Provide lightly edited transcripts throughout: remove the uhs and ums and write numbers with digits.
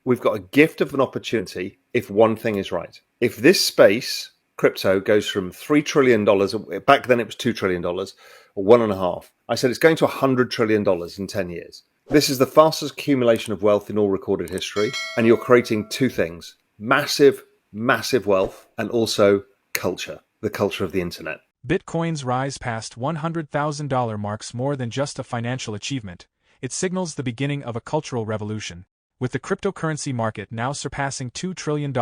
we've got a gift of an opportunity if one thing is right. If this space, crypto, goes from $3 trillion, back then it was $2 trillion, or 1.5. I said it's going to $100 trillion in 10 years. This is the fastest accumulation of wealth in all recorded history. And you're creating two things: massive, massive wealth, and also culture, the culture of the internet. Bitcoin's rise past $100,000 marks more than just a financial achievement. It signals the beginning of a cultural revolution. With the cryptocurrency market now surpassing $2 trillion,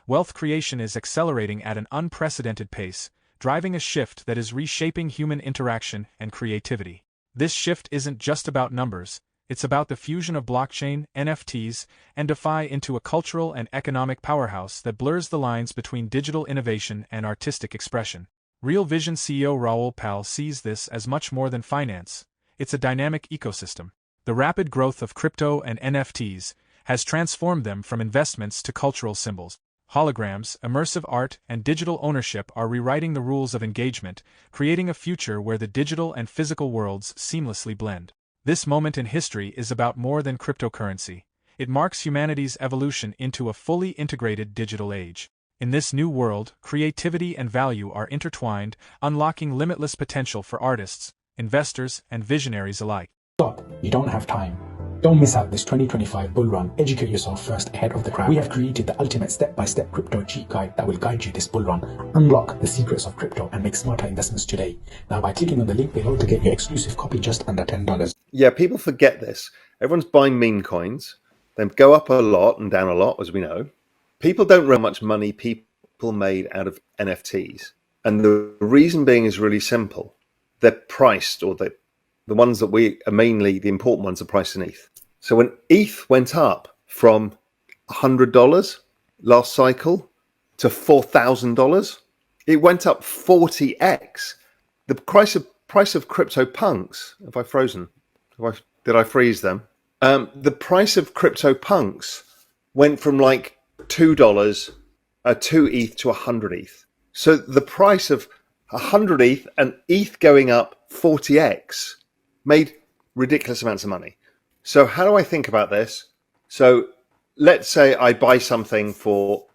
wealth creation is accelerating at an unprecedented pace, driving a shift that is reshaping human interaction and creativity. This shift isn't just about numbers, it's about the fusion of blockchain, NFTs, and DeFi into a cultural and economic powerhouse that blurs the lines between digital innovation and artistic expression. Real Vision CEO Raoul sees this as much more than finance. It's a dynamic ecosystem. The rapid growth of crypto and NFTs has transformed them from investments to cultural symbols. Holograms, immersive art, and digital ownership are rewriting the rules of engagement, creating a future where the digital and physical worlds seamlessly blend. This moment in history is about more than cryptocurrency. It marks humanity's evolution into a fully integrated digital age. In this new world, creativity and value are intertwined, unlocking limitless potential for artists, investors, and visionaries alike. Stop. You don't have time. Don't miss out this 2025 bull run. Educate yourself first ahead of the crowd. We have created the ultimate step-by-step crypto cheat guide that will guide you this bull run. Unlock the secrets of crypto and make smarter investments today. Now by clicking on the link below to get your exclusive copy just under $10. Yeah, people forget this. Everyone's buying meme coins. They go up a lot and down a lot, as we know. People don't realize how much money people made out of NFTs. And the reason being is really simple. They're priced, or the ones that we are mainly, the important ones, are priced in ETH. So when ETH went up from $100 last cycle to $4,000, it went up 40x. The price of CryptoPunks, have I frozen? Did I freeze them? The price of CryptoPunks went from like $2 2 ETH to 100 ETH. So the price of 100 ETH and ETH going up 40x made ridiculous amounts of money. So how do I think about this? So let's say I buy something for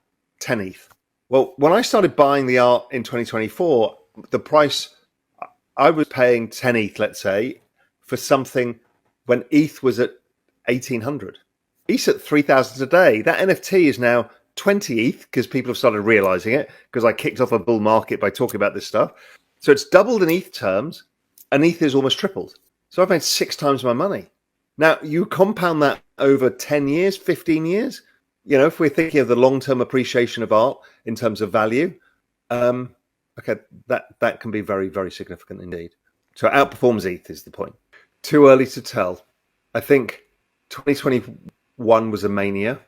10 ETH. Well, when I started buying the art in 2024, the price, I was paying 10 ETH, let's say, for something when ETH was at 1800. ETH's at 3,000 today. That NFT is now 20 ETH because people have started realizing it, because I kicked off a bull market by talking about this stuff. So it's doubled in ETH terms, and ETH is almost tripled. So I've made 6 times my money. Now, you compound that over 10 years, 15 years, you know, if we're thinking of the long-term appreciation of art in terms of value, okay, that can be very, very significant indeed. So it outperforms ETH is the point. Too early to tell. I think 2021 was a mania.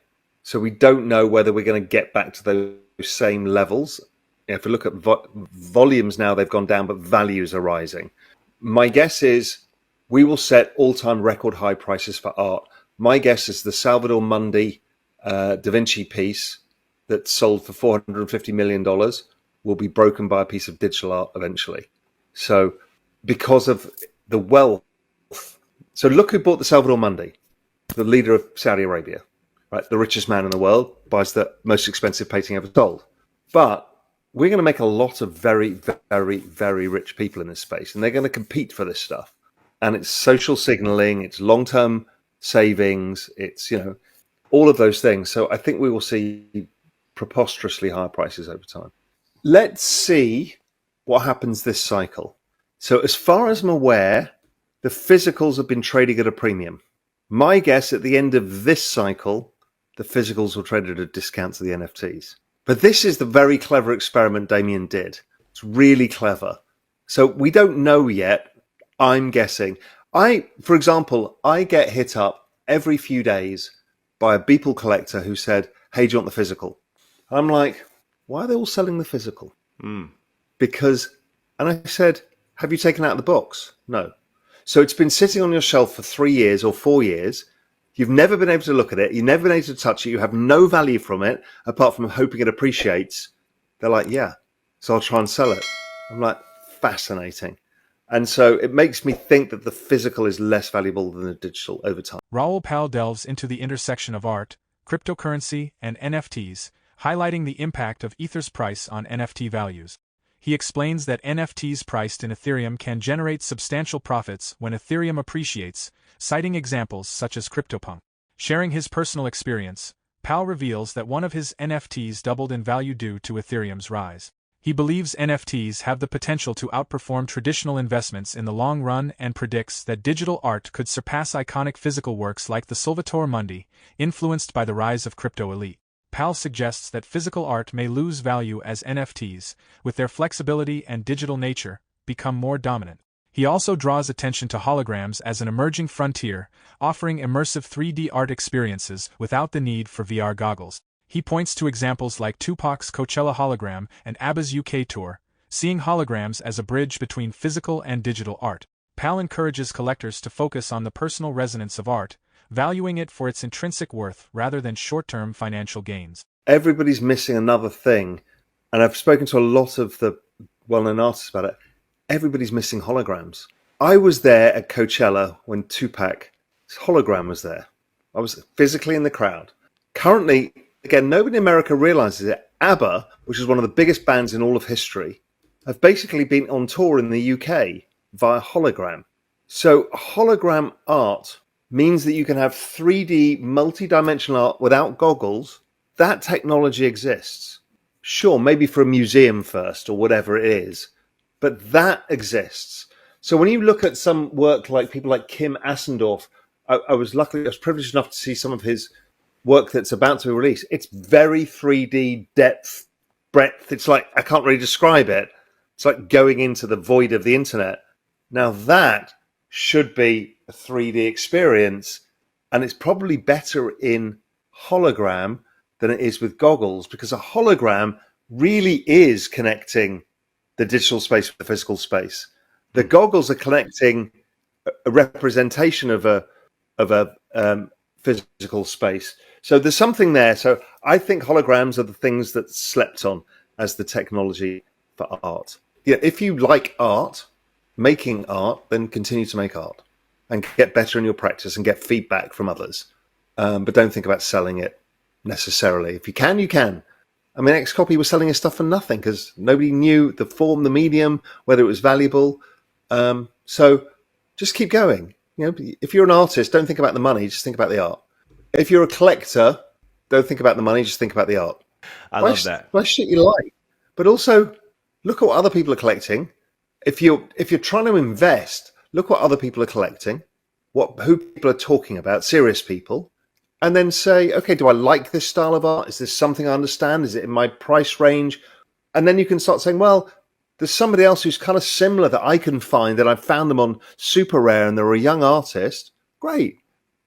So we don't know whether we're going to get back to those same levels. If we look at volumes now, they've gone down, but values are rising. My guess is we will set all-time record high prices for art. My guess is the Salvador Mundi Da Vinci piece that sold for $450 million will be broken by a piece of digital art eventually. So because of the wealth. So look who bought the Salvador Mundi, the leader of Saudi Arabia. Right, the richest man in the world buys the most expensive painting ever sold. But we're going to make a lot of very, very, very rich people in this space, and they're going to compete for this stuff. And it's social signaling, it's long-term savings, it's, you know, all of those things. So I think we will see preposterously higher prices over time. Let's see what happens this cycle. So as far as I'm aware, the physicals have been trading at a premium. My guess at the end of this cycle, the physicals will trade at a discount to the NFTs. But this is the very clever experiment Damien did. It's really clever. So we don't know yet. I'm guessing. For example, I get hit up every few days by a Beeple collector who said, hey, do you want the physical? I'm like, why are they all selling the physical? Because, and I said, have you taken it out of the box? No. So it's been sitting on your shelf for 3 years or 4 years. You've never been able to look at it. You've never been able to touch it. You have no value from it apart from hoping it appreciates. They're like, yeah, so I'll try and sell it. I'm like, fascinating. And so it makes me think that the physical is less valuable than the digital over time. Raoul delves into the intersection of art, cryptocurrency, and NFTs, highlighting the impact of Ether's price on NFT values. He explains that NFTs priced in Ethereum can generate substantial profits when Ethereum appreciates, citing examples such as CryptoPunk. Sharing his personal experience, Pal reveals that one of his NFTs doubled in value due to Ethereum's rise. He believes NFTs have the potential to outperform traditional investments in the long run and predicts that digital art could surpass iconic physical works like the Solvatore Mundi, influenced by the rise of crypto elite. Pal suggests that physical art may lose value as NFTs, with their flexibility and digital nature, become more dominant. He also draws attention to holograms as an emerging frontier, offering immersive 3D art experiences without the need for VR goggles. He points to examples like Tupac's Coachella hologram and ABBA's UK tour, seeing holograms as a bridge between physical and digital art. Pal encourages collectors to focus on the personal resonance of art, valuing it for its intrinsic worth rather than short-term financial gains. Everybody's missing another thing, and I've spoken to a lot of the well-known artists about it. Everybody's missing holograms. I was there at Coachella when Tupac's hologram was there. I was physically in the crowd. Currently, again, nobody in America realizes it. ABBA, which is one of the biggest bands in all of history, have basically been on tour in the UK via hologram. So hologram art means that you can have 3D multi-dimensional art without goggles. That technology exists. Sure, maybe for a museum first or whatever it is, but that exists. So when you look at some work like people like Kim Asendorf, I was privileged enough to see some of his work that's about to be released. It's very 3D depth, breadth. It's like, I can't really describe it. It's like going into the void of the internet. Now that should be a 3D experience, and it's probably better in hologram than it is with goggles, because a hologram really is connecting the digital space with the physical space. The goggles are connecting a representation of a physical space. So there's something there. So I think holograms are the things that slept on as the technology for art. Yeah, if you like art, making art, then continue to make art and get better in your practice and get feedback from others. But don't think about selling it necessarily. If you can, you can. I mean, Xcopy was selling his stuff for nothing because nobody knew the form, the medium, whether it was valuable. So just keep going. You know, if you're an artist, don't think about the money, just think about the art. If you're a collector, don't think about the money, just think about the art. I love that. Buy shit you like, but also look at what other people are collecting. If you're trying to invest, look what other people are collecting, who people are talking about, serious people, and then say, okay, do I like this style of art? Is this something I understand? Is it in my price range? And then you can start saying, well, there's somebody else who's kind of similar that I can find, that I've found them on Super Rare and they're a young artist. Great.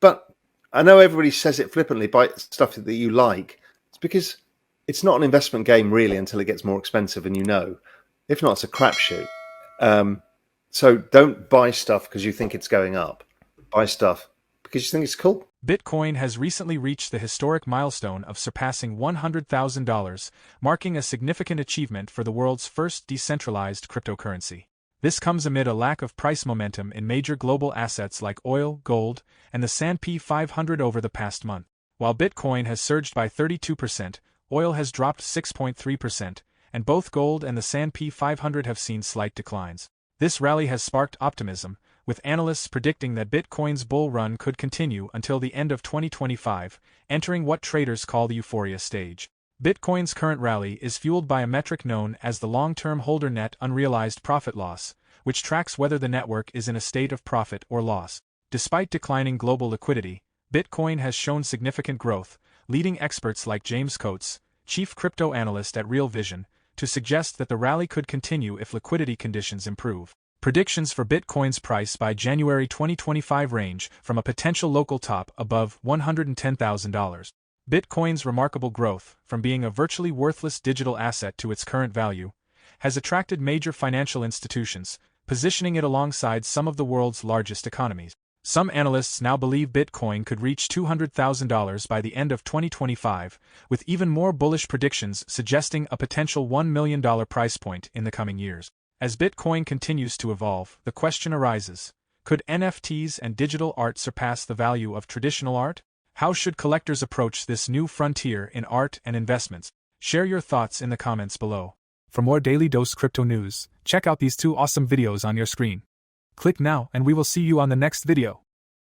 But I know everybody says it flippantly, buy stuff that you like. It's because it's not an investment game really until it gets more expensive, and you know. If not, it's a crapshoot. So don't buy stuff because you think it's going up. Buy stuff because you think it's cool. Bitcoin has recently reached the historic milestone of surpassing $100,000, marking a significant achievement for the world's first decentralized cryptocurrency. This comes amid a lack of price momentum in major global assets like oil, gold, and the S&P 500 over the past month. While Bitcoin has surged by 32%, oil has dropped 6.3%, and both gold and the S&P 500 have seen slight declines. This rally has sparked optimism, with analysts predicting that Bitcoin's bull run could continue until the end of 2025, entering what traders call the euphoria stage. Bitcoin's current rally is fueled by a metric known as the long-term holder net unrealized profit loss, which tracks whether the network is in a state of profit or loss. Despite declining global liquidity, Bitcoin has shown significant growth, leading experts like James Coates, chief crypto analyst at Real Vision, to suggest that the rally could continue if liquidity conditions improve. Predictions for Bitcoin's price by January 2025 range from a potential local top above $110,000. Bitcoin's remarkable growth, from being a virtually worthless digital asset to its current value, has attracted major financial institutions, positioning it alongside some of the world's largest economies. Some analysts now believe Bitcoin could reach $200,000 by the end of 2025, with even more bullish predictions suggesting a potential $1 million price point in the coming years. As Bitcoin continues to evolve, the question arises, could NFTs and digital art surpass the value of traditional art? How should collectors approach this new frontier in art and investments? Share your thoughts in the comments below. For more Daily Dose Crypto news, check out these 2 awesome videos on your screen. Click now and we will see you on the next video.